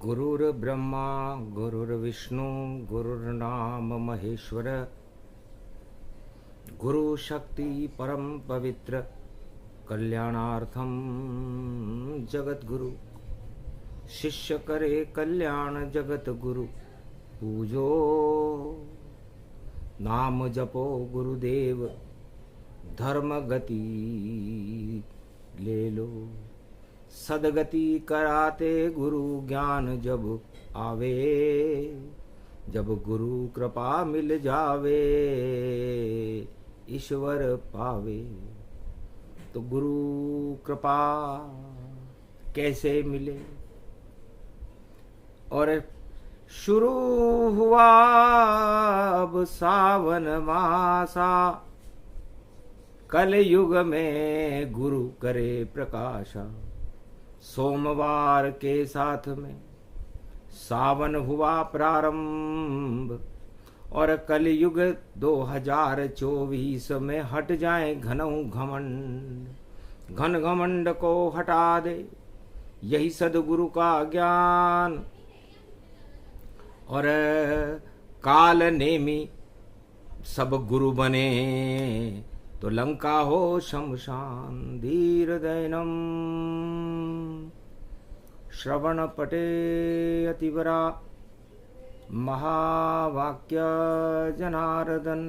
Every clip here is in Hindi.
गुरुर्ब्रह्मा गुरुर्विष्णु गुरुर्नाम महेश्वर गुरु शक्ति परम पवित्र कल्याणार्थम जगत गुरु शिष्य करे कल्याण जगत गुरु पूजो नाम जपो गुरुदेव धर्म गति ले लो सदगति कराते गुरु ज्ञान जब आवे जब गुरु कृपा मिल जावे ईश्वर पावे। तो गुरु कृपा कैसे मिले? और शुरू हुआ अब सावन मासा कल युग में गुरु करे प्रकाशा। सोमवार के साथ में सावन हुआ प्रारंभ और कलयुग 2024 में हट जाए घन घमंड को हटा दे यही सदगुरु का ज्ञान। और काल नेमी सब गुरु बने तो लंका हो शमशान। धीर दैनम श्रवण पटे अतिवरा महावाक्य जनार्दन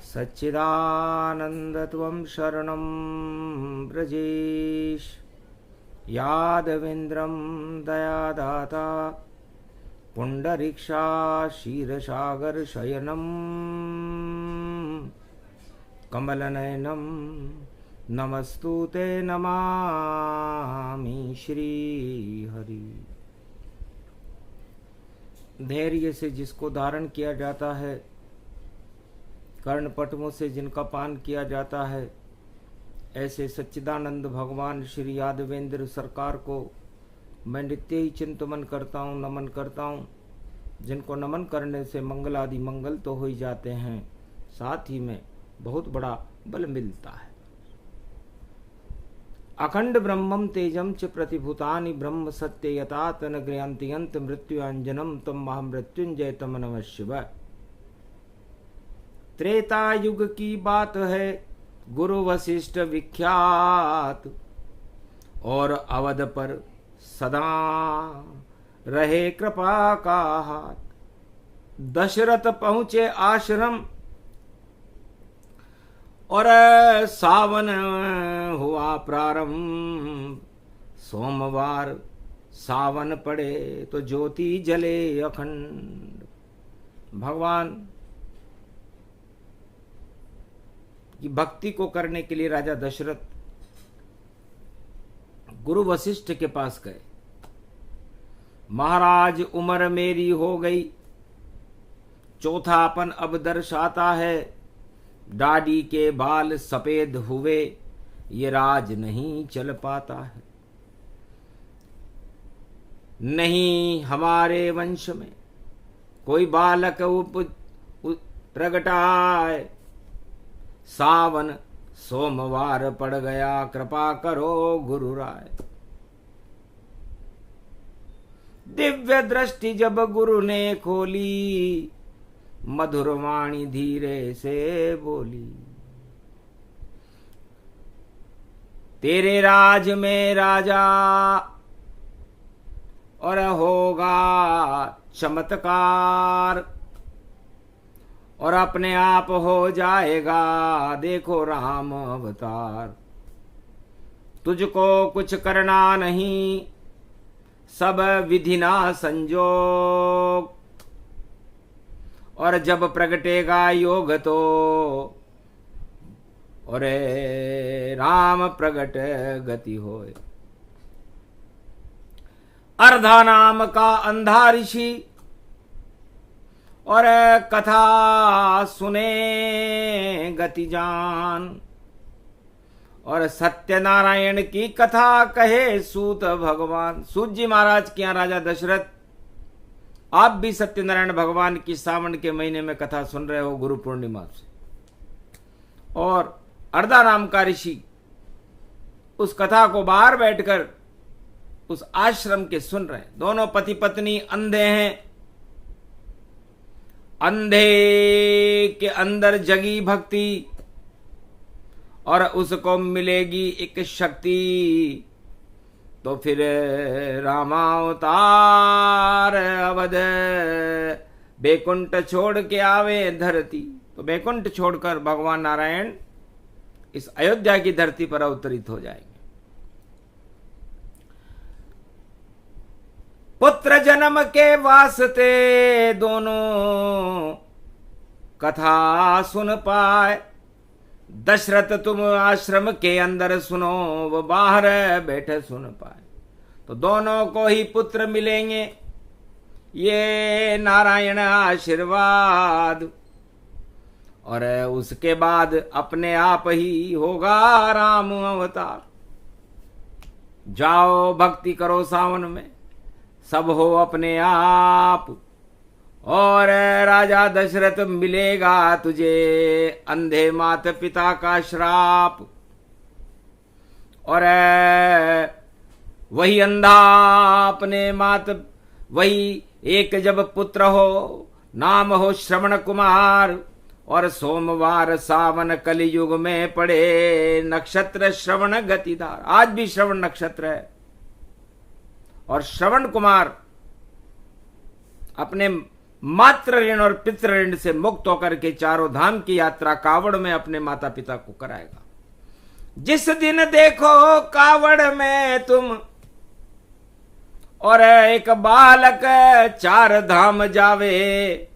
सच्चिदानंद त्वं शरणं ब्रजेश। यादवेन्द्रं दयादाता पुंडरीक्षा क्षीरसागर शयनम कमलनयनम नमस्तुते नमामि श्री हरि। धैर्य से जिसको धारण किया जाता है, कर्णपटमों से जिनका पान किया जाता है, ऐसे सच्चिदानंद भगवान श्री यादवेंद्र सरकार को मैं नित्य ही चिंतन करता हूँ, नमन करता हूँ। जिनको नमन करने से मंगल आदि मंगल तो हो ही जाते हैं, साथ ही में बहुत बड़ा बल मिलता है। अखंड ब्रह्मम तेजम च प्रतिभूतानि ब्रह्म सत्य यतात न गृहंत्यंत मृत्युंजनम तम महामृत्युंजय तम नमः शिवाय। त्रेता युग की बात है, गुरु वशिष्ठ विख्यात और अवध पर सदा रहे कृपा का हाथ। दशरथ पहुंचे आश्रम और सावन हुआ प्रारंभ। सोमवार सावन पड़े तो ज्योति जले अखंड। भगवान की भक्ति को करने के लिए राजा दशरथ गुरु वशिष्ठ के पास गए। महाराज उम्र मेरी हो गई, चौथापन अब दर्शाता है। दाढ़ी के बाल सफेद हुए, ये राज नहीं चल पाता है। नहीं हमारे वंश में कोई बालक प्रगटाए। सावन सोमवार पड़ गया, कृपा करो गुरु राय। दिव्य दृष्टि जब गुरु ने खोली, मधुर वाणी धीरे से बोली। तेरे राज में राजा और होगा चमत्कार और अपने आप हो जाएगा देखो राम अवतार। तुझको कुछ करना नहीं, सब विधि ना संजोग। और जब प्रगटेगा योग तो और राम प्रगट गति होए। अर्धा नाम का अंधा ऋषि और कथा सुने गति जान। और सत्यनारायण की कथा कहे सूत भगवान। सूत जी महाराज के यहाँ राजा दशरथ, आप भी सत्यनारायण भगवान की सावन के महीने में कथा सुन रहे हो गुरु पूर्णिमा से। और अर्धा नाम का ऋषि उस कथा को बाहर बैठकर उस आश्रम के सुन रहे हैं। दोनों पति पत्नी अंधे हैं। अंधे के अंदर जगी भक्ति और उसको मिलेगी एक शक्ति, तो फिर रामावतार अवध बैकुंठ छोड़ के आवे धरती। तो बैकुंठ छोड़कर भगवान नारायण इस अयोध्या की धरती पर अवतरित हो जाएंगे। पुत्र जन्म के वास्ते दोनों कथा सुन पाए। दशरथ तुम आश्रम के अंदर सुनो, वो बाहर बैठे सुन पाए। तो दोनों को ही पुत्र मिलेंगे, ये नारायण आशीर्वाद। और उसके बाद अपने आप ही होगा राम अवतार। जाओ भक्ति करो सावन में, सब हो अपने आप। और राजा दशरथ मिलेगा तुझे अंधे माता पिता का श्राप। और वही अंधा अपने वही एक जब पुत्र हो, नाम हो श्रवण कुमार। और सोमवार सावन कलयुग में पड़े नक्षत्र श्रवण गतिदार। आज भी श्रवण नक्षत्र है। और श्रवण कुमार अपने मातृ ऋण और पितृ ऋण से मुक्त होकर के चारों धाम की यात्रा कावड़ में अपने माता पिता को कराएगा। जिस दिन देखो कावड़ में तुम और एक बालक चार धाम जावे,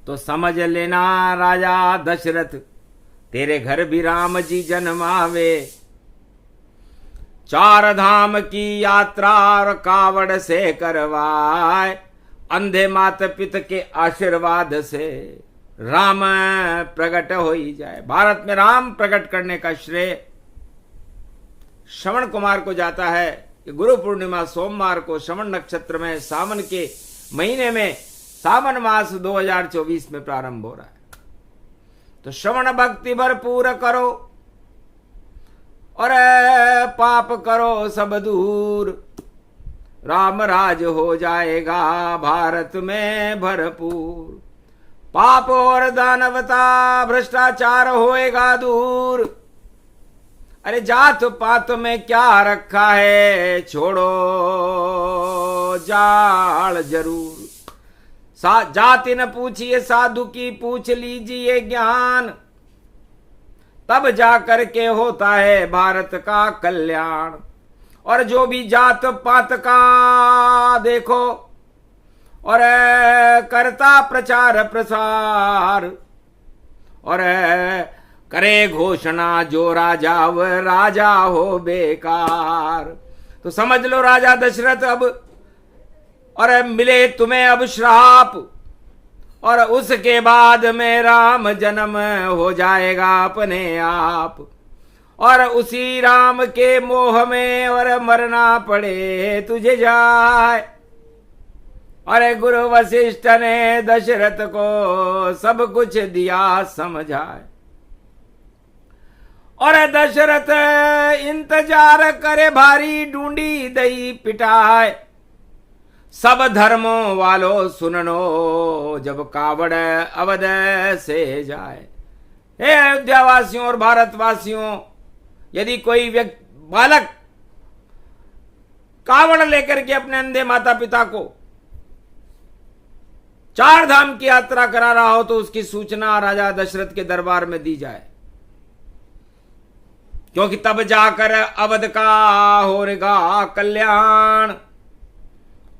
तो समझ लेना राजा दशरथ तेरे घर भी राम जी जन्मावे। चार धाम की यात्रा और कावड़ से करवाए, अंधे माता पिता के आशीर्वाद से राम प्रकट हो ही जाए। भारत में राम प्रकट करने का श्रेय श्रवण कुमार को जाता है कि गुरु पूर्णिमा सोमवार को श्रवण नक्षत्र में सावन के महीने में सावन मास 2024 में प्रारंभ हो रहा है। तो श्रवण भक्ति भरपूर करो और पाप करो सब दूर, राम राज हो जाएगा भारत में भरपूर। पाप और दानवता भ्रष्टाचार होएगा दूर। अरे जात पात में क्या रखा है, छोड़ो जाल जरूर। जाति न पूछिए साधु की, पूछ लीजिए ज्ञान, तब जाकर के होता है भारत का कल्याण। और जो भी जात पात का देखो और करता प्रचार प्रसार और करे घोषणा जो राजा व राजा हो बेकार। तो समझ लो राजा दशरथ अब और मिले तुम्हें अब श्राप, और उसके बाद में राम जन्म हो जाएगा अपने आप। और उसी राम के मोह में और मरना पड़े तुझे जाए। अरे गुरु वशिष्ठ ने दशरथ को सब कुछ दिया समझाए। और दशरथ इंतजार करे भारी, ढूंढी दही पिटाए। सब धर्मों वालों सुन लो, जब कावड़ अवध से जाए। हे अयोध्यावासियों और भारतवासियों, यदि कोई बालक कावड़ लेकर के अपने अंधे माता पिता को चार धाम की यात्रा करा रहा हो, तो उसकी सूचना राजा दशरथ के दरबार में दी जाए, क्योंकि तब जाकर अवध का होगा कल्याण।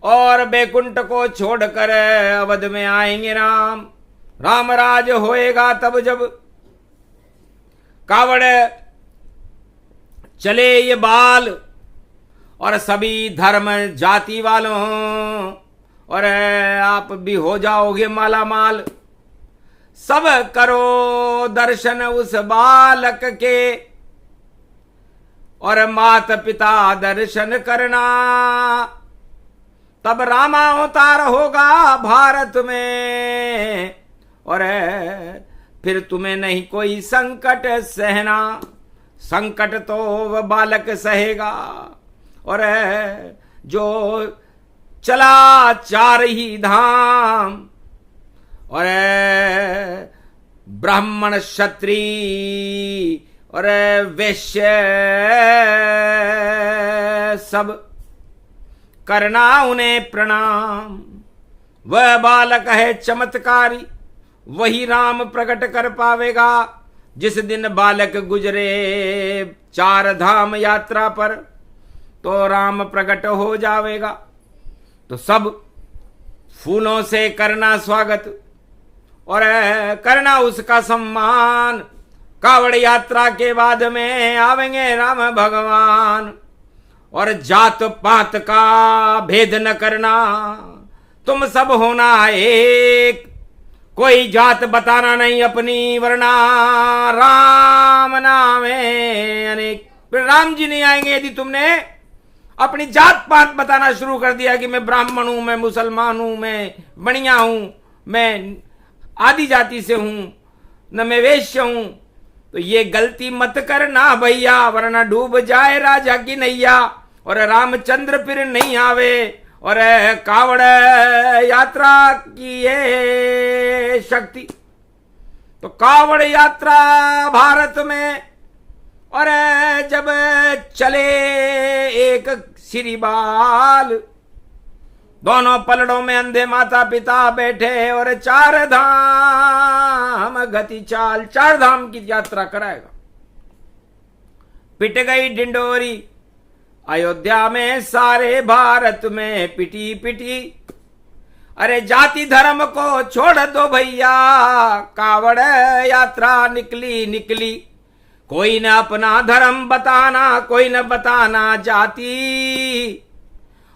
और बैकुंठ को छोड़कर अवध में आएंगे राम। राम राज होएगा तब जब कावड़ चले ये बाल, और सभी धर्म जाति वालों और आप भी हो जाओगे माला माल। सब करो दर्शन उस बालक के, और माता पिता दर्शन करना। तब रामावतार होगा भारत में, और फिर तुम्हें नहीं कोई संकट सहना। संकट तो वह बालक सहेगा। और जो चला चार ही धाम, और ब्राह्मण क्षत्रिय और वैश्य सब करना उन्हें प्रणाम। वह बालक है चमत्कारी, वही राम प्रकट कर पावेगा। जिस दिन बालक गुजरे चार धाम यात्रा पर, तो राम प्रकट हो जावेगा। तो सब फूलों से करना स्वागत और करना उसका सम्मान। कावड़ यात्रा के बाद में आवेंगे राम भगवान। और जात पात का भेद न करना, तुम सब होना एक। कोई जात बताना नहीं अपनी, वरना राम नाम है अनेक। फिर राम जी नहीं आएंगे यदि तुमने अपनी जात पात बताना शुरू कर दिया कि मैं ब्राह्मण हूं, मैं मुसलमान हूं, मैं बनिया हूं, मैं आदि जाति से हूं, न मैं वैश्य हूं। तो ये गलती मत करना भैया, वरना डूब जाए राजा की नैया और रामचंद्र फिर नहीं आवे। और कावड़ यात्रा की ये शक्ति, तो कावड़ यात्रा भारत में। और जब चले एक श्री बाल, दोनों पलड़ों में अंधे माता पिता बैठे, और चार धाम गति चाल, चार धाम की यात्रा कराएगा। पिट गई डिंडोरी अयोध्या में, सारे भारत में पिटी पिटी। अरे जाति धर्म को छोड़ दो भैया, कावड़ यात्रा निकली निकली। कोई न अपना धर्म बताना, कोई न बताना जाति,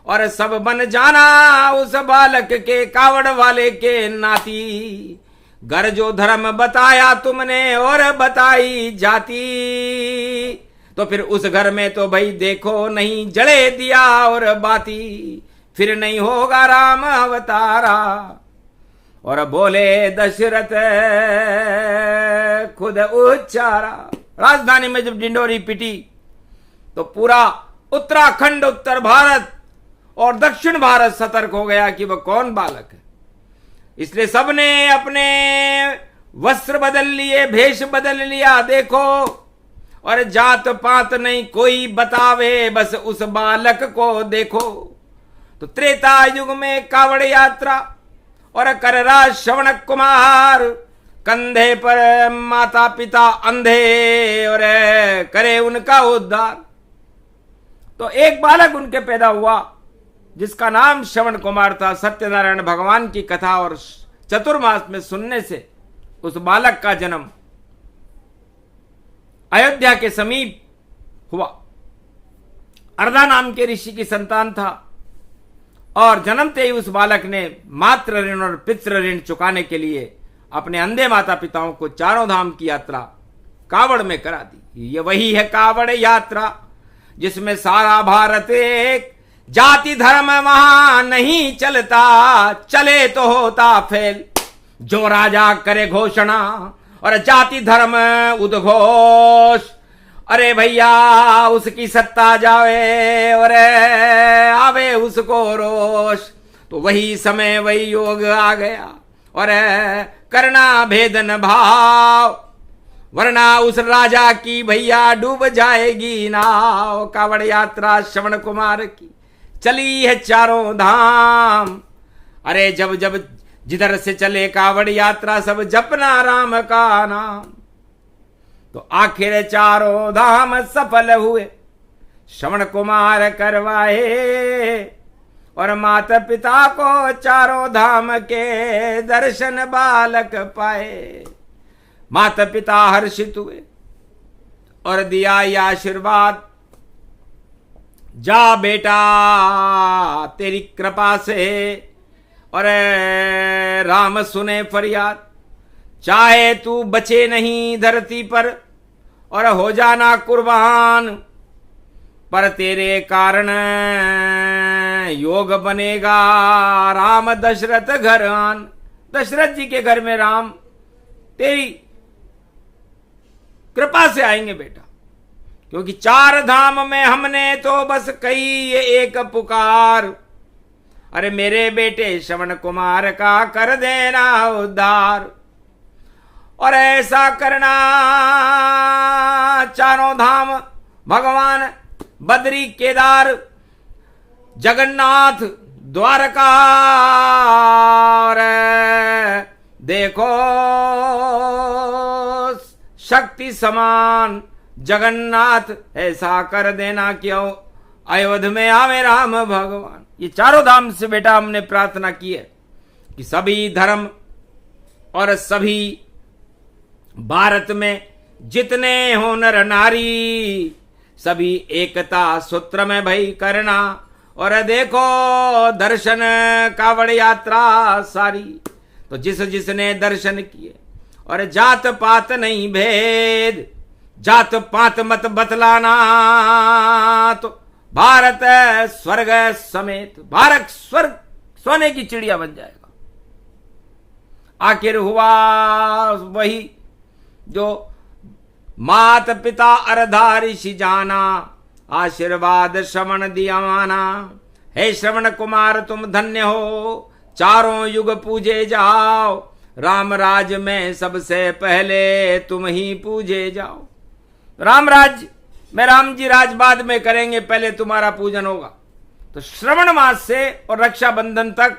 और सब बन जाना उस बालक के, कावड़ वाले के नाती। घर जो धर्म बताया तुमने और बताई जाति, तो फिर उस घर में तो भाई देखो नहीं जले दिया और बाती। फिर नहीं होगा राम अवतारा। और बोले दशरथ खुद उच्चारा। राजधानी में जब डिंडोरी पिटी, तो पूरा उत्तराखंड, उत्तर भारत और दक्षिण भारत सतर्क हो गया कि वह कौन बालक है। इसलिए सबने अपने वस्त्र बदल लिए, भेष बदल लिया। देखो, और जात पात नहीं कोई बतावे, बस उस बालक को देखो। तो त्रेता युग में कावड़ यात्रा, और करराज श्रवण कुमार, कंधे पर माता पिता अंधे, और करे उनका उद्धार। तो एक बालक उनके पैदा हुआ जिसका नाम श्रवण कुमार था। सत्यनारायण भगवान की कथा और चतुर्मास में सुनने से उस बालक का जन्म अयोध्या के समीप हुआ। अर्धा नाम के ऋषि की संतान था, और जन्मते ही उस बालक ने मातृ ऋण और पितृ ऋण चुकाने के लिए अपने अंधे माता पिताओं को चारों धाम की यात्रा कावड़ में करा दी। ये वही है कावड़ यात्रा, जिसमें सारा भारत एक। जाति धर्म वहां नहीं चलता, चले तो होता फेल। जो राजा करे घोषणा और जाति धर्म उद्घोष, अरे भैया उसकी सत्ता जावे और आवे उसको रोष। तो वही समय वही योग आ गया, और करना भेदन भाव, वरना उस राजा की भैया डूब जाएगी नाव। कावड़ यात्रा श्रवण कुमार की चली है चारों धाम। अरे जब जब जिधर से चले कावड़ यात्रा, सब जपना राम का नाम। तो आखिर चारों धाम सफल हुए, श्रवण कुमार करवाए, और माता पिता को चारों धाम के दर्शन बालक पाए। माता पिता हर्षित हुए और दिया ये आशीर्वाद, जा बेटा तेरी कृपा से, और राम सुने फरियाद। चाहे तू बचे नहीं धरती पर और हो जाना कुर्बान, पर तेरे कारण योग बनेगा राम दशरथ घर आन। दशरथ जी के घर में राम तेरी कृपा से आएंगे बेटा। क्योंकि चार धाम में हमने तो बस कही ये एक पुकार, अरे मेरे बेटे श्रवण कुमार का कर देना उद्धार। और ऐसा करना चारों धाम भगवान बद्री केदार जगन्नाथ द्वारका, और देखो शक्ति समान जगन्नाथ ऐसा कर देना कि अयोध्या में आवे राम भगवान। ये चारों धाम से बेटा हमने प्रार्थना की है कि सभी धर्म और सभी भारत में जितने हो नर नारी, सभी एकता सूत्र में भई करना। और देखो दर्शन कावड़ यात्रा सारी, तो जिस जिसने दर्शन किए, और जात पात नहीं भेद, जात पात मत बतलाना, तो भारत स्वर्ग समेत, भारत स्वर्ग सोने की चिड़िया बन जाएगा। आखिर हुआ वही जो मात पिता अर्धा ऋषि जाना, आशीर्वाद श्रवण दिया माना। हे श्रवण कुमार तुम धन्य हो, चारों युग पूजे जाओ, राम राज में सबसे पहले तुम ही पूजे जाओ। राम राज में राम जी राज बाद में करेंगे, पहले तुम्हारा पूजन होगा। तो श्रवण मास से और रक्षाबंधन तक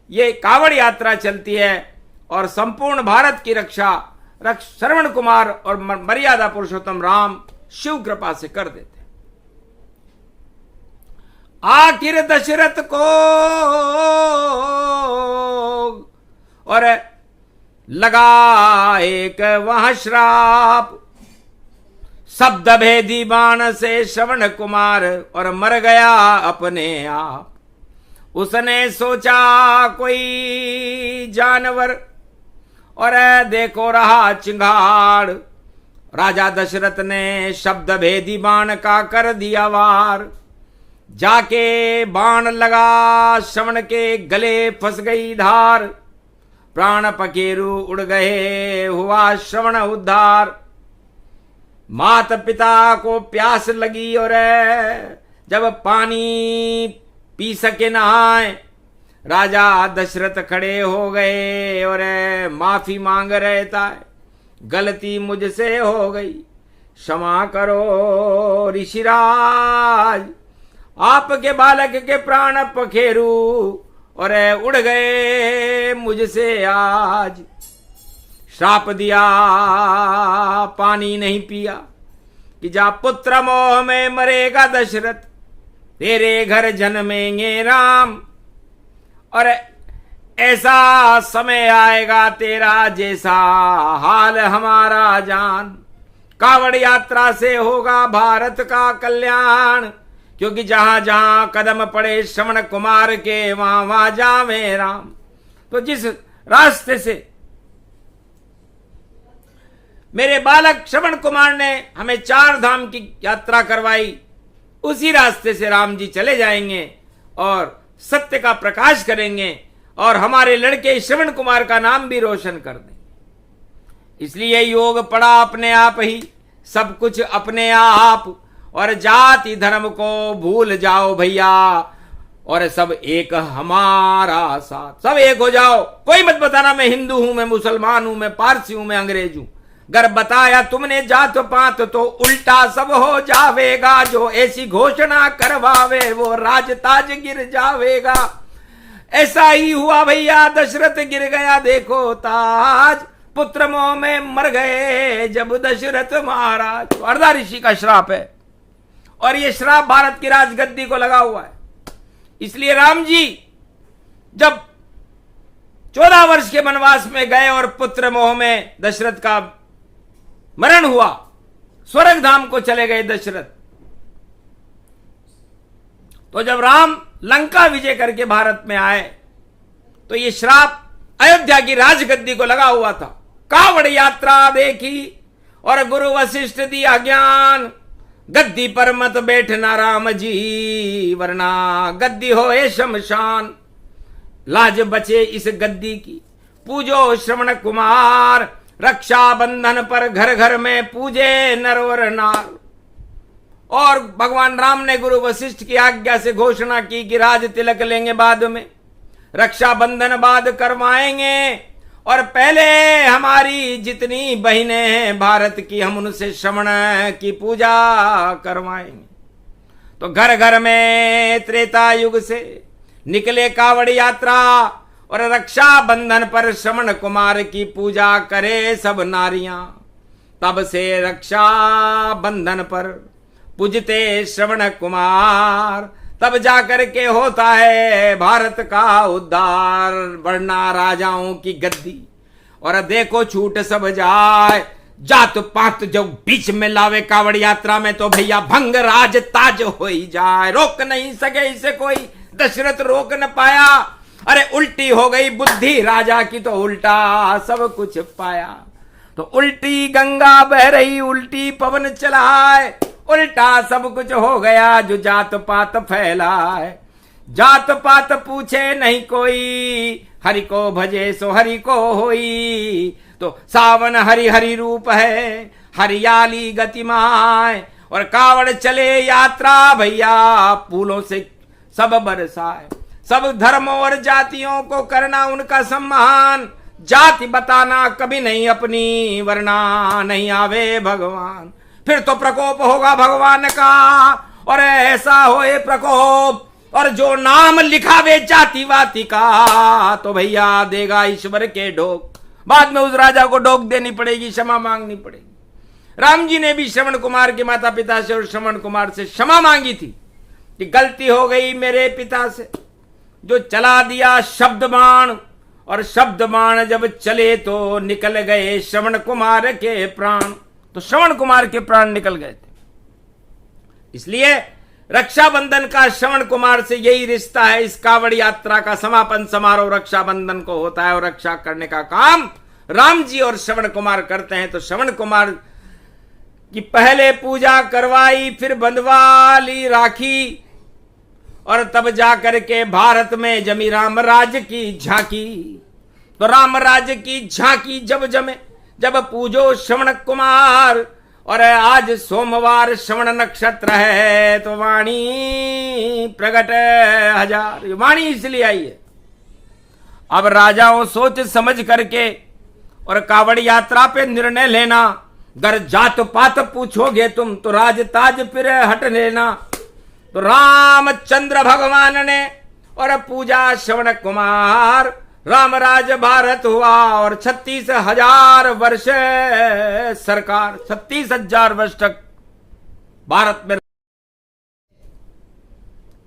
ये कावड़ यात्रा चलती है, और संपूर्ण भारत की रक्षा श्रवण कुमार और मर्यादा पुरुषोत्तम राम शिव कृपा से कर देते। आखिर दशरथ को और लगा एक वहां श्राप, शब्द भेदी बाण से श्रवण कुमार और मर गया अपने आप। उसने सोचा कोई जानवर और देखो रहा चिंगाड़, राजा दशरथ ने शब्द भेदी बाण का कर दिया वार। जाके बाण लगा श्रवण के गले, फंस गई धार, प्राण पखेरु उड़ गए, हुआ श्रवण उद्धार। माता पिता को प्यास लगी और जब पानी पी सके नहाए, राजा दशरथ खड़े हो गए और माफी मांग रहता है, गलती मुझसे हो गई क्षमा करो ऋषिराज। आपके बालक के प्राण पखेरु और उड़ गए मुझसे आज। श्राप दिया पानी नहीं पिया कि जा पुत्र मोह में मरेगा दशरथ, तेरे घर जन्मेंगे राम। और ऐसा समय आएगा तेरा जैसा हाल हमारा जान, कावड़ यात्रा से होगा भारत का कल्याण। क्योंकि जहां जहां कदम पड़े श्रवण कुमार के, वहां वहां जावे राम। तो जिस रास्ते से मेरे बालक श्रवण कुमार ने हमें चार धाम की यात्रा करवाई, उसी रास्ते से राम जी चले जाएंगे और सत्य का प्रकाश करेंगे, और हमारे लड़के श्रवण कुमार का नाम भी रोशन कर देंगे। इसलिए योग पड़ा अपने आप ही, सब कुछ अपने आप, और जाति धर्म को भूल जाओ भैया, और सब एक हमारा साथ, सब एक हो जाओ। कोई मत बताना मैं हिंदू हूं, मैं मुसलमान हूं, मैं पारसी हूं, मैं अंग्रेज हूं। अगर बताया तुमने जात पात तो उल्टा सब हो जावेगा। जो ऐसी घोषणा करवावे वो राजताज गिर जावेगा। ऐसा ही हुआ भैया, दशरथ गिर गया देखो ताज, पुत्र मोह में मर गए जब दशरथ महाराज। अर्धा ऋषि का श्राप है, और ये श्राप भारत की राजगद्दी को लगा हुआ है। इसलिए राम जी जब 14 वर्ष के वनवास में गए और पुत्र मोह में दशरथ का मरण हुआ, स्वर्ग धाम को चले गए दशरथ। तो जब राम लंका विजय करके भारत में आए, तो ये श्राप अयोध्या की राजगद्दी को लगा हुआ था। कावड़ यात्रा देखी और गुरु वशिष्ठ दिया ज्ञान, गद्दी पर मत बैठना राम जी, वरना गद्दी होए शमशान। लाज बचे इस गद्दी की, पूजो श्रवण कुमार। रक्षा बंधन पर घर घर में पूजे नर और नार। और भगवान राम ने गुरु वशिष्ठ की आज्ञा से घोषणा की कि राज तिलक लेंगे, बाद में रक्षाबंधन बाद करवाएंगे, और पहले हमारी जितनी बहनें हैं भारत की, हम उनसे श्रवण की पूजा करवाएंगे। तो घर घर में त्रेता युग से निकले कावड़ यात्रा, और रक्षाबंधन पर श्रवण कुमार की पूजा करे सब नारियां। तब से रक्षाबंधन पर पूजते श्रवण कुमार, तब जाकर के होता है भारत का उद्धार, बढ़ना राजाओं की गद्दी। और देखो छूट सब जाए, जात पात जो बीच में लावे कावड़ यात्रा में, तो भैया भंग राज ताज हो ही जाए। रोक नहीं सके इसे कोई, दशरथ रोक न पाया। अरे उल्टी हो गई बुद्धि राजा की, तो उल्टा सब कुछ पाया। तो उल्टी गंगा बह रही, उल्टी पवन चला है, उल्टा सब कुछ हो गया जो जात पात फैला है। जात पात पूछे नहीं कोई, हरि को भजे सो हरि को होई। तो सावन हरि हरि रूप है, हरियाली गतिमाय, और कावड़ चले यात्रा भैया फूलों से सब बरसाए। सब धर्मों और जातियों को करना उनका सम्मान, जाति बताना कभी नहीं अपनी, वरना नहीं आवे भगवान। फिर तो प्रकोप होगा भगवान का, और ऐसा होए प्रकोप, और जो नाम लिखावे जाति वाति का, तो भैया देगा ईश्वर के ढोक। बाद में उस राजा को ढोक देनी पड़ेगी, क्षमा मांगनी पड़ेगी। राम जी ने भी श्रवण कुमार के माता पिता से और श्रवण कुमार से क्षमा मांगी थी कि गलती हो गई मेरे पिता से, जो चला दिया शब्द बाण, और शब्द बाण जब चले तो निकल गए श्रवण कुमार के प्राण। तो श्रवण कुमार के प्राण निकल गए थे। इसलिए रक्षाबंधन का श्रवण कुमार से यही रिश्ता है। इस कावड़ यात्रा का समापन समारोह रक्षाबंधन को होता है, और रक्षा करने का काम राम जी और श्रवण कुमार करते हैं। तो श्रवण कुमार की पहले पूजा करवाई, फिर बंधवा ली राखी, और तब जाकर के भारत में जमी राम राज की झांकी। तो राम राज की झांकी जब जमे, जब पूजो श्रवण कुमार, और आज सोमवार श्रवण नक्षत्र है, तो वाणी प्रगट हजार। वाणी इसलिए आई है। अब राजाओं सोच समझ करके और कावड़ यात्रा पे निर्णय लेना। अगर जात पात पूछोगे तुम, तो राज ताज फिर हट लेना। तो रामचंद्र भगवान ने और पूजा श्रवण कुमार, रामराज भारत हुआ, और 36,000 वर्ष सरकार, 36,000 वर्ष तक भारत में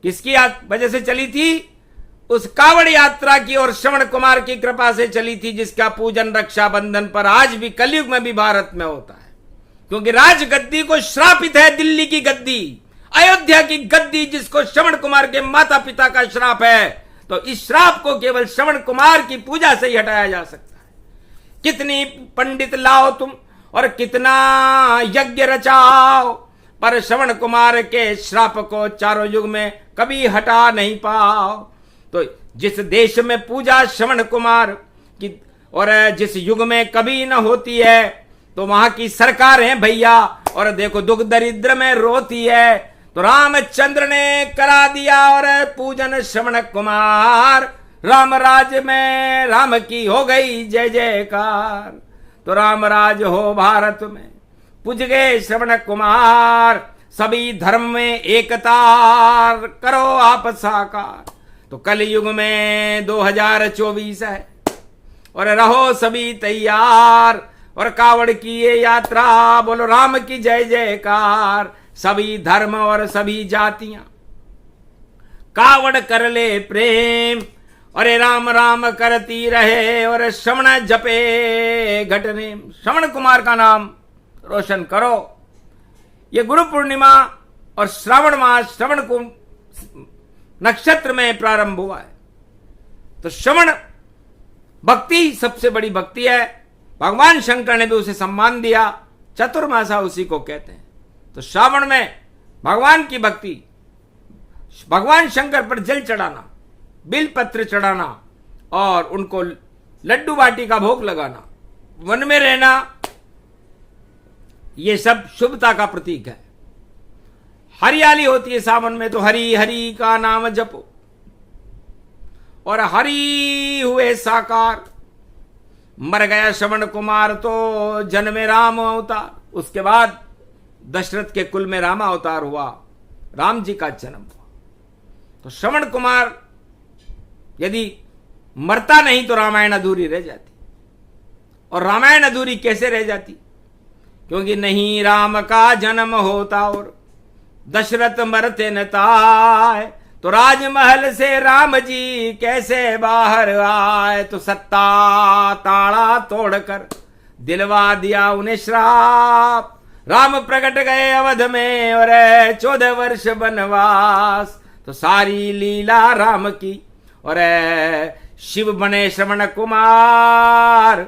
किसकी वजह से चली थी? उस कावड़ यात्रा की और श्रवण कुमार की कृपा से चली थी, जिसका पूजन रक्षाबंधन पर आज भी कलयुग में भी भारत में होता है। क्योंकि राजगद्दी को श्रापित है दिल्ली की गद्दी, अयोध्या की गद्दी, जिसको श्रवण कुमार के माता पिता का श्राप है। तो इस श्राप को केवल श्रवण कुमार की पूजा से ही हटाया जा सकता है। कितनी पंडित लाओ तुम और कितना यज्ञ रचाओ, पर श्रवण कुमार के श्राप को चारों युग में कभी हटा नहीं पाओ। तो जिस देश में पूजा श्रवण कुमार की और जिस युग में कभी न होती है, तो वहां की सरकार है भैया, और देखो दुख दरिद्र में रोती है। तो रामचंद्र ने करा दिया और पूजन श्रवण कुमार, राम राज में राम की हो गई जय जयकार। तो राम राज हो भारत में, पूज गए श्रवण कुमार, सभी धर्म में एकता करो आप साकार। तो कलयुग में 2024 है, और रहो सभी तैयार, और कावड़ की ये यात्रा, बोलो राम की जय जयकार। सभी धर्म और सभी जातियां कावड़ कर ले प्रेम, और राम राम करती रहे, और श्रवण जपे घटने। श्रवण कुमार का नाम रोशन करो। ये गुरु पूर्णिमा और श्रावण मास श्रवण को नक्षत्र में प्रारंभ हुआ है। तो श्रवण भक्ति सबसे बड़ी भक्ति है। भगवान शंकर ने भी उसे सम्मान दिया, चतुर्मासा उसी को कहते हैं। तो श्रावण में भगवान की भक्ति, भगवान शंकर पर जल चढ़ाना, बिलपत्र चढ़ाना, और उनको लड्डू बाटी का भोग लगाना, वन में रहना, ये सब शुभता का प्रतीक है। हरियाली होती है सावन में तो हरि हरि का नाम जपो, और हरि हुए साकार। मर गया श्रवण कुमार तो जन्मे राम अवतार। उसके बाद दशरथ के कुल में राम अवतार हुआ, राम जी का जन्म हुआ। तो श्रवण कुमार यदि मरता नहीं तो रामायण अधूरी रह जाती। और रामायण अधूरी कैसे रह जाती? क्योंकि नहीं राम का जन्म होता और दशरथ मरते न ताय, तो राजमहल से राम जी कैसे बाहर आए। तो सत्ता ताड़ा तोड़कर दिलवा दिया उन्हें श्राप। राम प्रकट गए अवध में और 14 वर्ष वनवास। तो सारी लीला राम की और शिव बने श्रवण कुमार।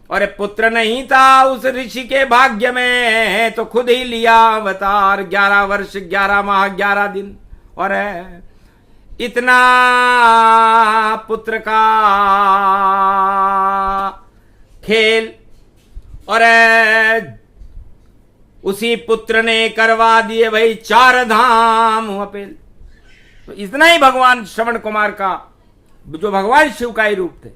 और पुत्र नहीं था उस ऋषि के भाग्य में, तो खुद ही लिया अवतार। 11 वर्ष 11 माह 11 दिन और इतना पुत्र का खेल। और उसी पुत्र ने करवा दिए भाई 4 धाम अपेल। तो इतना ही भगवान श्रवण कुमार का, जो भगवान शिव का ही रूप थे।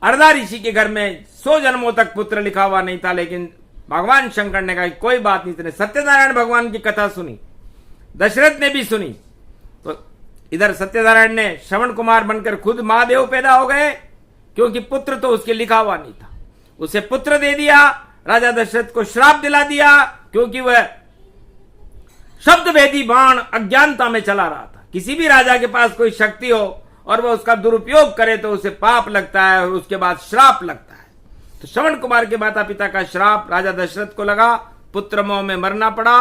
अर्धा ऋषि के घर में 100 जन्मों तक पुत्र लिखा हुआ नहीं था, लेकिन भगवान शंकर ने कहा कोई बात नहीं। सत्यनारायण भगवान की कथा सुनी, दशरथ ने भी सुनी। तो इधर सत्यनारायण ने श्रवण कुमार बनकर खुद महादेव पैदा हो गए, क्योंकि पुत्र तो उसके लिखा हुआ नहीं था। उसे पुत्र दे दिया। राजा दशरथ को श्राप दिला दिया, क्योंकि वह शब्द भेदी बाण अज्ञानता में चला रहा था। किसी भी राजा के पास कोई शक्ति हो और वह उसका दुरुपयोग करे तो उसे पाप लगता है और उसके बाद श्राप लगता है। तो श्रवण कुमार के माता पिता का श्राप राजा दशरथ को लगा, पुत्र मोह में मरना पड़ा।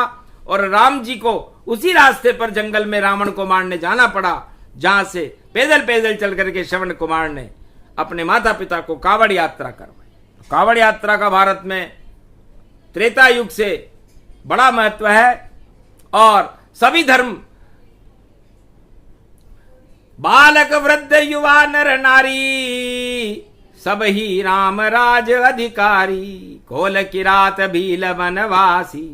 और राम जी को उसी रास्ते पर जंगल में रावण को मारने जाना पड़ा, जहां से पैदल पैदल चल करके श्रवण कुमार ने अपने माता पिता को कावड़ यात्रा करवाई। कावड़ यात्रा का भारत में त्रेता युग से बड़ा महत्व है। और सभी धर्म, बालक वृद्ध युवा नर नारी, सब ही राम राज अधिकारी। कोल किरात भील वनवासी,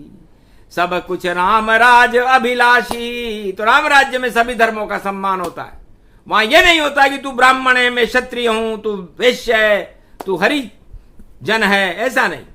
सब कुछ राम राज अभिलाषी। तो राम राज्य में सभी धर्मों का सम्मान होता है। वहां यह नहीं होता कि तू ब्राह्मण है, मैं क्षत्रिय हूं, तू वैश्य है, तू हरि जन है, ऐसा नहीं।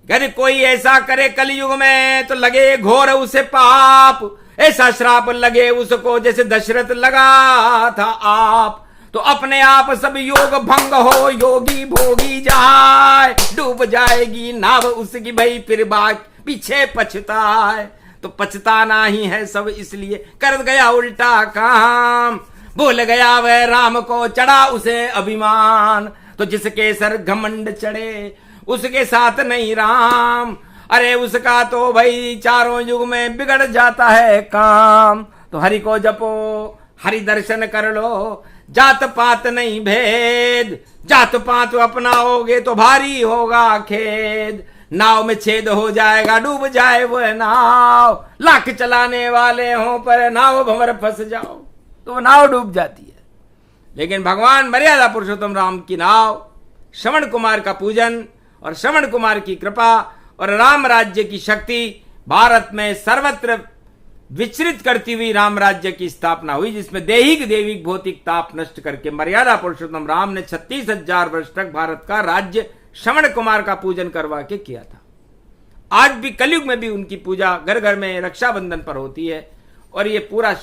यदि कोई ऐसा करे कलयुग में तो लगे घोर उसे पाप। ऐसा श्राप लगे उसको जैसे दशरथ लगा था आप। तो अपने आप सब योग भंग हो, योगी भोगी जाए। डूब जाएगी नाव उसकी भाई, फिर बात पीछे पछताए। तो पछताना ही है सब, इसलिए कर गया उल्टा काम। भूल गया वह राम को, चढ़ा उसे अभिमान। तो जिसके सर घमंड चढ़े उसके साथ नहीं राम। अरे उसका तो भाई चारों युग में बिगड़ जाता है काम। तो हरि को जपो, हरि दर्शन कर लो। जात पात नहीं भेद, जात पात अपनाओगे तो भारी होगा खेद। नाव में छेद हो जाएगा, डूब जाए वह नाव। लाख चलाने वाले हों पर नाव भंवर फंस जाओ तो वह नाव डूब जाती है। लेकिन भगवान मर्यादा पुरुषोत्तम राम की नाव, श्रवण कुमार का पूजन और श्रवण कुमार की कृपा और राम राज्य की शक्ति भारत में सर्वत्र विचरित करती हुई राम राज्य की स्थापना हुई, जिसमें दैहिक दैविक भौतिक ताप नष्ट करके मर्यादा पुरुषोत्तम राम ने 36,000 वर्ष तक भारत का राज्य श्रवण कुमार का पूजन करवा के किया था। आज भी कलयुग में भी उनकी पूजा घर घर में रक्षाबंधन पर होती है। और ये पूरा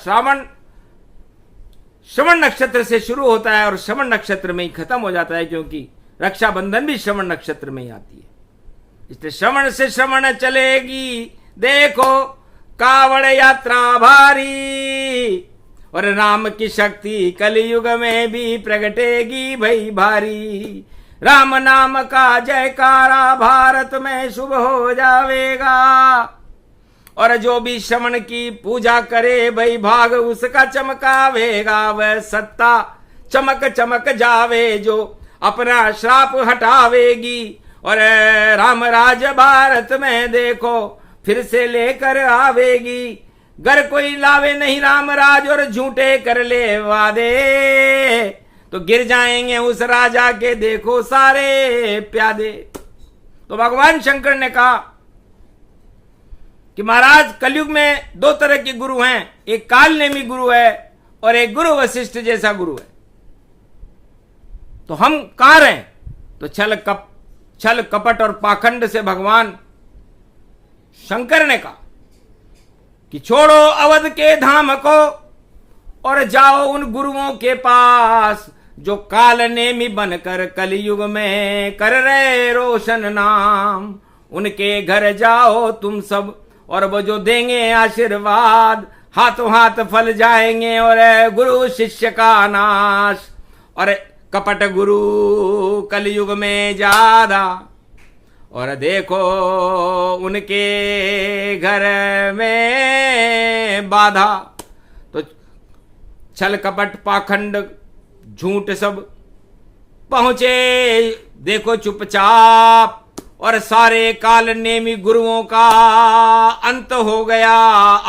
श्रवण नक्षत्र से शुरू होता है और श्रवण नक्षत्र में ही खत्म हो जाता है, क्योंकि रक्षाबंधन भी श्रवण नक्षत्र में ही आती है। इसलिए श्रवण से श्रवण चलेगी देखो कावड़ यात्रा भारी। और राम की शक्ति कलयुग में भी प्रगटेगी भई भारी। राम नाम का जयकारा भारत में शुभ हो जावेगा। और जो भी श्रवण की पूजा करे भई भाग उसका चमकावेगा। वह सत्ता चमक चमक जावे जो अपना श्राप हटावेगी। और राम राज भारत में देखो फिर से लेकर आवेगी। घर कोई लावे नहीं राम राज और झूठे कर ले वादे, तो गिर जाएंगे उस राजा के देखो सारे प्यादे। तो भगवान शंकर ने कहा कि महाराज कलयुग में दो तरह के गुरु हैं, एक काल नेमी गुरु है और एक गुरु वशिष्ठ जैसा गुरु है। तो हम कहां रहे? तो छल कपट और पाखंड से भगवान शंकर ने कहा कि छोड़ो अवध के धाम को और जाओ उन गुरुओं के पास जो काल नेमी बनकर कलयुग में कर रहे रोशन नाम। उनके घर जाओ तुम सब और वो जो देंगे आशीर्वाद, हाथों हाथ फल जाएंगे और गुरु शिष्य का नाश। और कपट गुरु कलयुग में ज्यादा और देखो उनके घर में बाधा। तो छल कपट पाखंड झूठ सब पहुंचे देखो चुपचाप और सारे काल नेमी गुरुओं का अंत हो गया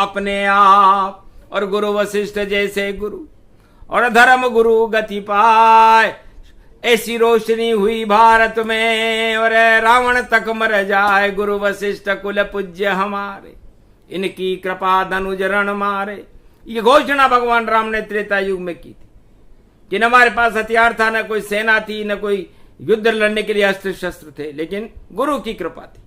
अपने आप। और गुरु वशिष्ठ जैसे गुरु और धर्म गुरु गति पाए, ऐसी रोशनी हुई भारत में और रावण तक मर जाए। गुरु वशिष्ठ कुल पूज्य हमारे, इनकी कृपा धनुज रण मारे। ये घोषणा भगवान राम ने त्रेता युग में की थी कि न हमारे पास हथियार था, न कोई सेना थी, न कोई युद्ध लड़ने के लिए अस्त्र शस्त्र थे, लेकिन गुरु की कृपा थी।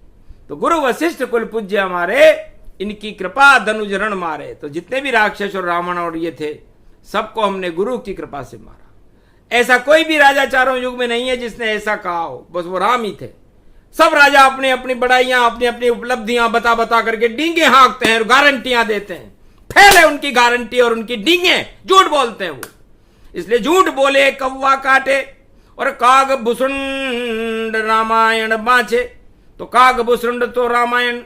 तो गुरु वशिष्ठ कुल पूज्य हमारे, इनकी कृपा धनुज रण मारे। तो जितने भी राक्षस और रावण और ये थे, सबको हमने गुरु की कृपा से मारा। ऐसा कोई भी राजा चारों युग में नहीं है जिसने ऐसा कहा हो, बस वो राम ही थे। सब राजा अपनी अपनी बड़ाइयां, अपनी अपनी उपलब्धियां बता बता करके डींगे हाँकते हैं और गारंटियां देते हैं। फेल है उनकी गारंटी और उनकी डींगे, झूठ बोलते हैं वो। इसलिए झूठ बोले कौवा काटे और काग भुसुंड रामायण बाँचे। तो काग भुसुंड तो रामायण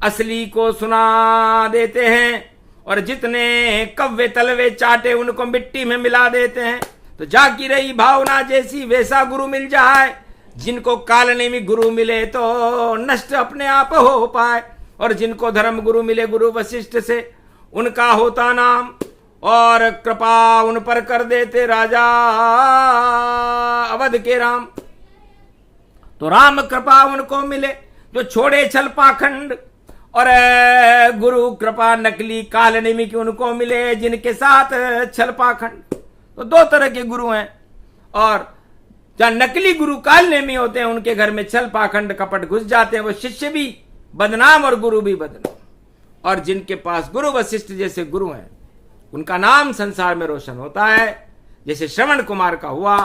असली को सुना देते हैं और जितने कव्वे तलवे चाटे उनको मिट्टी में मिला देते हैं। तो जागी रही भावना जैसी वैसा गुरु मिल जाए। जिनको कालनेमी गुरु मिले तो नष्ट अपने आप हो पाए, और जिनको धर्म गुरु मिले गुरु वशिष्ठ से उनका होता नाम, और कृपा उन पर कर देते राजा अवध के राम। तो राम कृपा उनको मिले जो छोड़े छल पाखंड, और गुरु कृपा नकली कालनेमी की उनको मिले जिनके साथ छल पाखंड। तो दो तरह के गुरु हैं, और जहां नकली गुरु कालनेमी होते हैं उनके घर में छल पाखंड कपट घुस जाते हैं। वो शिष्य भी बदनाम और गुरु भी बदनाम। और जिनके पास गुरु वशिष्ठ जैसे गुरु हैं उनका नाम संसार में रोशन होता है। जैसे श्रवण कुमार का हुआ,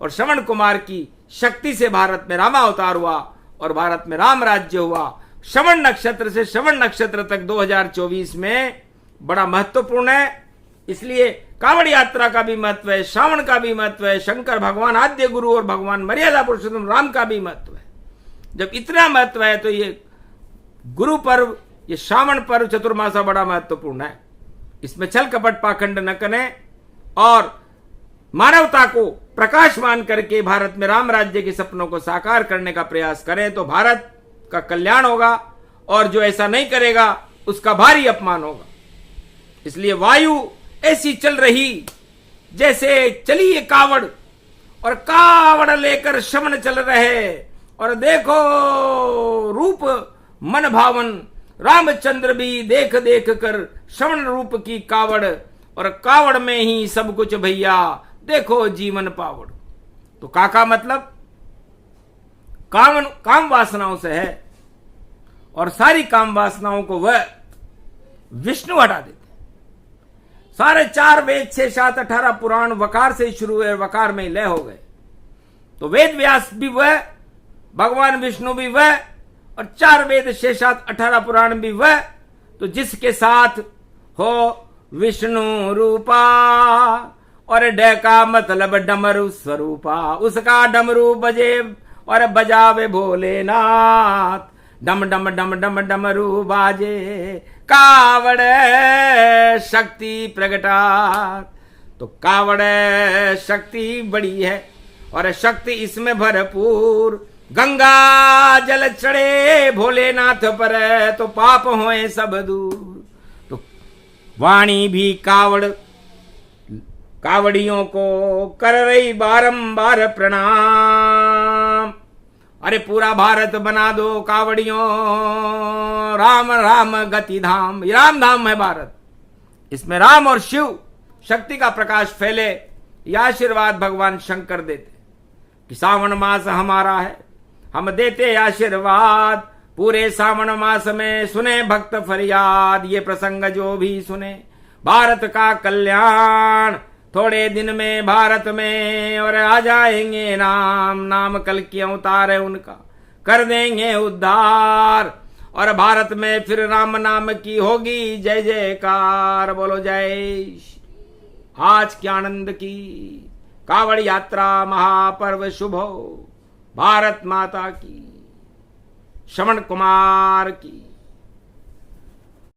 और श्रवण कुमार की शक्ति से भारत में रामावतार हुआ और भारत में राम राज्य हुआ। श्रवण नक्षत्र से श्रवण नक्षत्र तक 2024 में बड़ा महत्वपूर्ण है। इसलिए कांवड़ यात्रा का भी महत्व है, श्रावण का भी महत्व है, शंकर भगवान आद्य गुरु और भगवान मर्यादा पुरुषोत्तम राम का भी महत्व है। जब इतना महत्व है तो ये गुरु पर्व, ये श्रावण पर्व चतुर्मासा बड़ा महत्वपूर्ण है। इसमें छल कपट पाखंड न करें और मानवता को प्रकाशमान करके भारत में राम राज्य के सपनों को साकार करने का प्रयास करें तो भारत का कल्याण होगा, और जो ऐसा नहीं करेगा उसका भारी अपमान होगा। इसलिए वायु ऐसी चल रही जैसे चली ये कावड़, और कावड़ लेकर श्रवण चल रहे। और देखो रूप मन भावन रामचंद्र भी देख देख कर श्रवण रूप की कावड़, और कावड़ में ही सब कुछ भैया देखो जीवन पावड़। तो काका मतलब काम वासनाओं से है, और सारी काम वासनाओं को वह विष्णु हटा देते। सारे 4 वेद 6 7 18 पुराण वकार से ही शुरू हुए, वकार में ही लय हो गए। तो वेद व्यास भी वह, भगवान विष्णु भी वह, और 4 वेद 6 7 18 पुराण भी वह। तो जिसके साथ हो विष्णु रूपा और ड का मतलब डमरू स्वरूपा, उसका डमरू बजे और बजावे भोलेनाथ। डम डम डम डम डमरू बाजे कावड़ शक्ति प्रगटात। तो कावड़ शक्ति बड़ी है और शक्ति इसमें भरपूर। गंगा जल चढ़े भोलेनाथ पर तो पाप होए सब दूर। तो वाणी भी कावड़ कावड़ियों को कर रही बारंबार प्रणाम, अरे पूरा भारत बना दो कावड़ियों, राम राम गति धाम, ये राम धाम है भारत। इसमें राम और शिव शक्ति का प्रकाश फैले, यह आशीर्वाद भगवान शंकर देते कि सावन मास हमारा है, हम देते आशीर्वाद। पूरे सावन मास में सुने भक्त फरियाद, ये प्रसंग जो भी सुने भारत का कल्याण। थोड़े दिन में भारत में और आ जाएंगे नाम, नाम कल की अवतार है उनका, कर देंगे उद्धार। और भारत में फिर राम नाम की होगी जय जयकार। बोलो जय श्री। आज के आनंद की कावड़ यात्रा महापर्व शुभ हो। भारत माता की, श्रवण कुमार की।